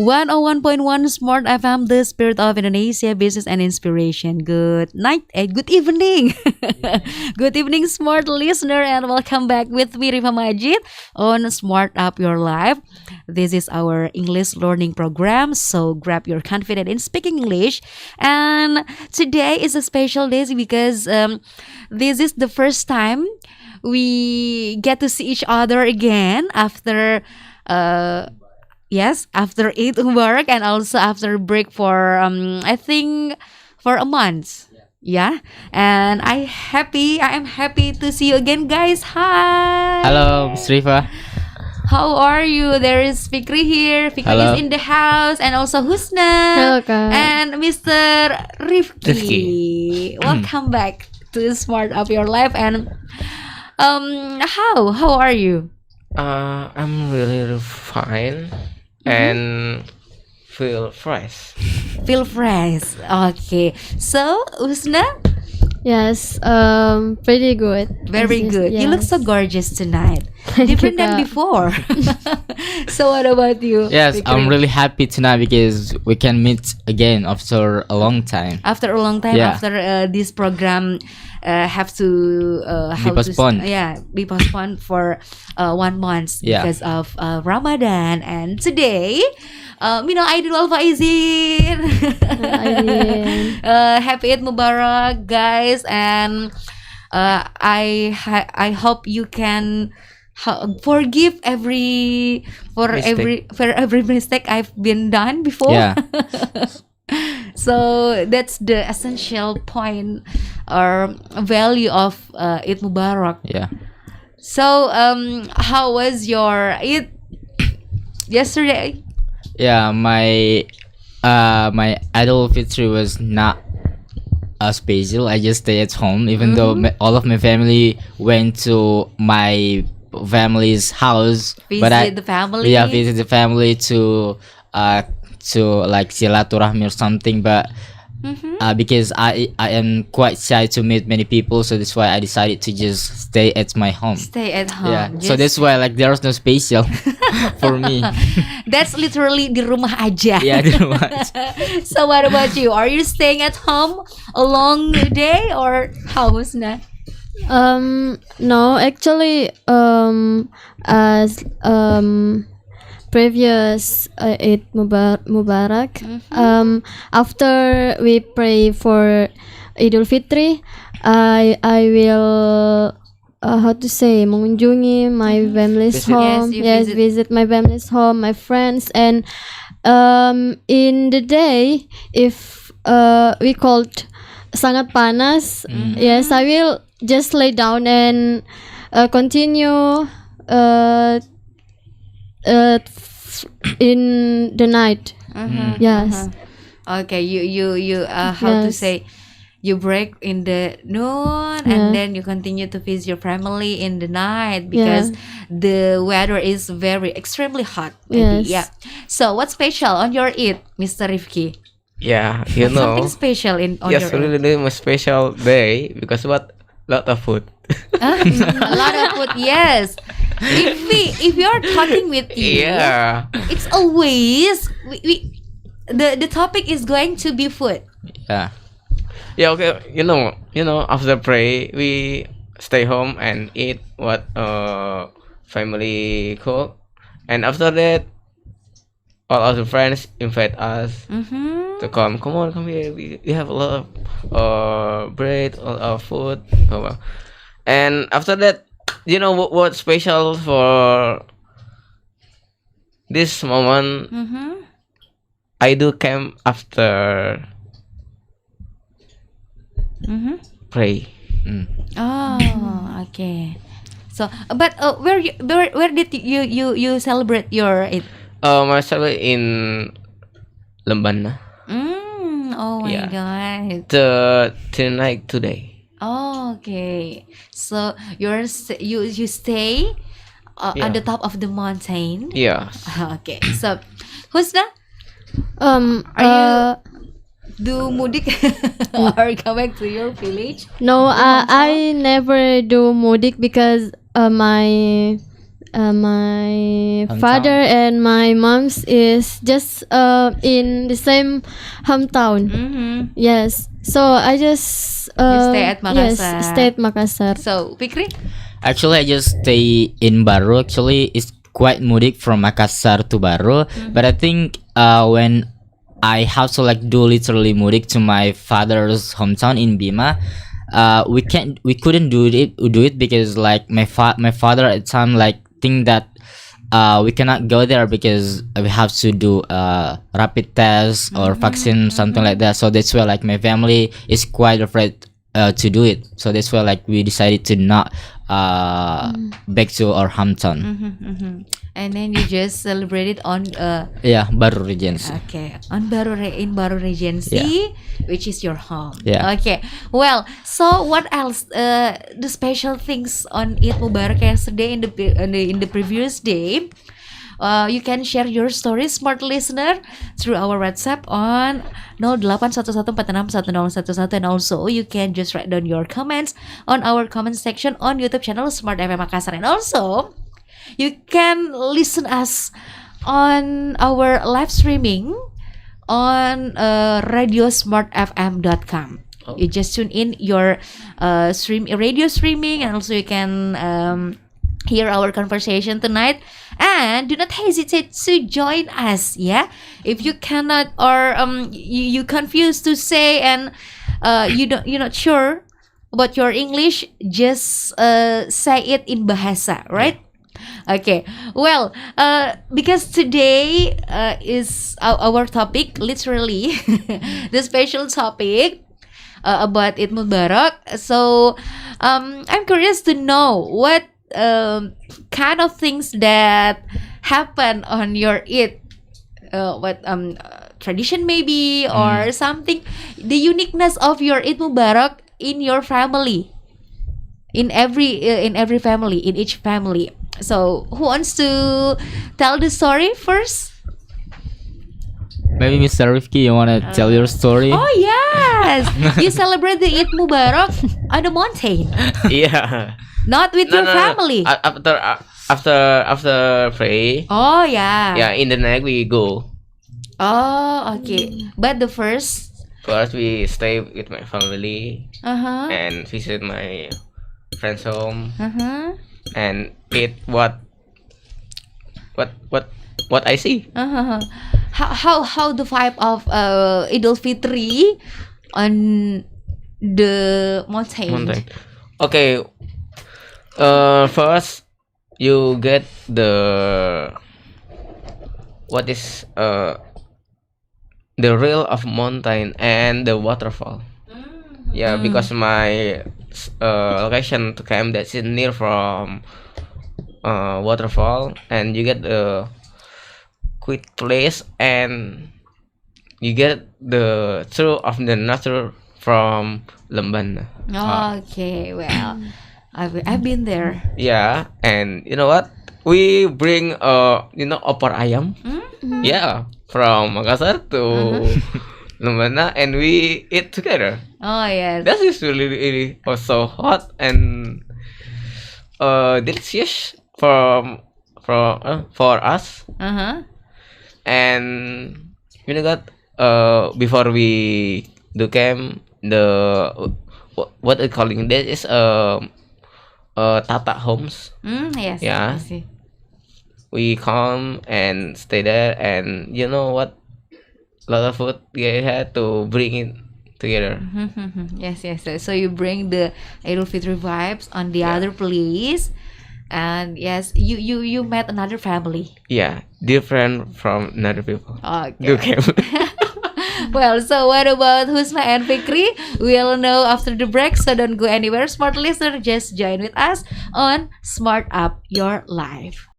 101.1 Smart FM, the spirit of Indonesia, business and inspiration. Good night, good evening. Good evening, smart listener, and welcome back with me, Rifa Majid, on Smart Up Your Life. This is our English learning program, so grab your confidence in speaking English. And today is a special day because this is the first time we get to see each other again after after Eid Mubarak and also after break for I think for a month. Yeah, and I am happy to see you again, guys. Hi. Hello, Miss Rifa. How are you? There is Fikri here. Fikri Hello. is in the house, and also Husna. Hello, Kak. And Mr. Rifki. Welcome back to Smart Up Your Life. And how are you? I'm really fine and feel fresh. Feel fresh. Okay. So, Husna, Yes, pretty good. very Yes, good. You look so yes. gorgeous tonight. Thank you, Different than Kak. before. So, what about you? Yes, I'm Fikri? really happy tonight because we can meet again after a long time. After a long time, Yeah. after this program have to how to postponed. be postponed for 1 month Yeah. because of Ramadan. And today, Aidul Faizin. Aidin. Happy Eid Mubarak, guys, and I hope you can forgive for every mistake I've been done before. Yeah. So that's the essential point or value of Eid Mubarak. Yeah. So how was your Eid yesterday? Yeah, my Idol Fitri was not special. I just stay at home, even though all of my family went to my family's house. Visit the family. Yeah, visit the family to like silaturahmi or something. But because I am quite shy to meet many people, so that's why I decided to just stay at my home. Stay at home. Yeah, so that's why like there's no special for me. That's literally di rumah aja. Yeah, di rumah. So what about you? Are you staying at home a long day or how, Husna? No, actually, as previous Eid Mubarak, after we pray for Idul Fitri, I will how to say mengunjungi my family's Visit. home. Yes, you Yes, visit. visit my family's home, my friends, and in the day, if we called sangat panas, yes, I will just lay down and continue in the night. Yes. Okay, you how to Yes. say, you break in the noon and then you continue to visit your family in the night because the weather is very extremely hot. Maybe. Yes. Yeah. So what's special on your Eid, Mr. Rifki? Yeah, What's something special on yes, your Eid? really my special day because what? Lot of food. A lot of food, yes. If you're talking with you, Yeah. it's always the topic is going to be food. Yeah. Yeah, okay. After pray, we stay home and eat what family cook, and after that, all of the friends invite us to come. Come on, come here. We have a lot of bread, a lot of food. Oh, well. And after that, what's special for this moment? I do camp after pray. Oh, okay. So, but where did you celebrate your Eid? Myself in Lembana. Oh my Yeah. God. The night today. Oh, okay. So you stay on the top of the mountain. Yeah. Okay. So, Husna, Are you do mudik or come back to your village? No, I never do mudik because my my Hometown. father and my mom's is just in the same hometown. Mm-hmm. Yes. So I just stay at Makassar. Yes, stay at Makassar. So, Fikri? Actually, I just stay in Baru. Actually, it's quite mudik from Makassar to Baru. But I think when I have to like do literally mudik to my father's hometown in Bima, we couldn't do it because like my father at the time like think that we cannot go there because we have to do rapid test or vaccine, something like that. So that's why like my family is quite afraid to do it. So that's why like we decided to not back to our hometown. And then you just celebrated on Yeah, Baru Regency. okay, on in Baru Regency, which is your home. Yeah. Okay. Well, so what else? The special things on Eid Mubarak yesterday in the previous day. You can share your story, smart listener, through our WhatsApp on 0811461011, and also you can just write down your comments on our comment section on YouTube channel Smart FM Makassar, and also you can listen us on our live streaming on radiosmartfm.com. You just tune in your radio streaming, and also you can hear our conversation tonight. And do not hesitate to join us. Yeah, if you cannot or you confused to say and you're not sure about your English, just say it in bahasa, right? Okay, well, because today is our topic, literally the special topic about Eid Mubarak. So I'm curious to know what kind of things that happen on your Eid, what tradition maybe or something, the uniqueness of your Eid Mubarak in your family, in every family, in each family. So who wants to tell the story first? Maybe Mr. Rifki, you wanna tell your story? Oh yes, you celebrate the Eid Mubarak on the mountain, Yeah. not with your family. After pray. Oh yeah. Yeah, in the night we go. Oh okay. But the first, First we stay with my family and visit my friend's home and eat what I see. How the vibe of Idul Fitri on the mountain? Okay. First you get the what is the real of mountain and the waterfall. Yeah, because my location to camp that's near from waterfall, and you get the quick place and you get the truth of the nature from Lemban. Okay, well, I've been there. Yeah, and you know what? We bring opor ayam. Yeah, from Makassar to Lembana, and we eat together. Oh yes. That is really also hot and delicious for us. And you know what? Before we do camp, the what they calling that is Tata homes. Yes. Yeah. I see. We come and stay there, and you know what? A lot of food we had to bring it together. Yes. So you bring the Idul Fitri vibes on the other place, and yes, you met another family. Yeah, different from another people. Do Okay. camp. Well, so what about Husna and Fikri? We'll know after the break, so don't go anywhere. Smart listener, just join with us on Smart Up Your Life.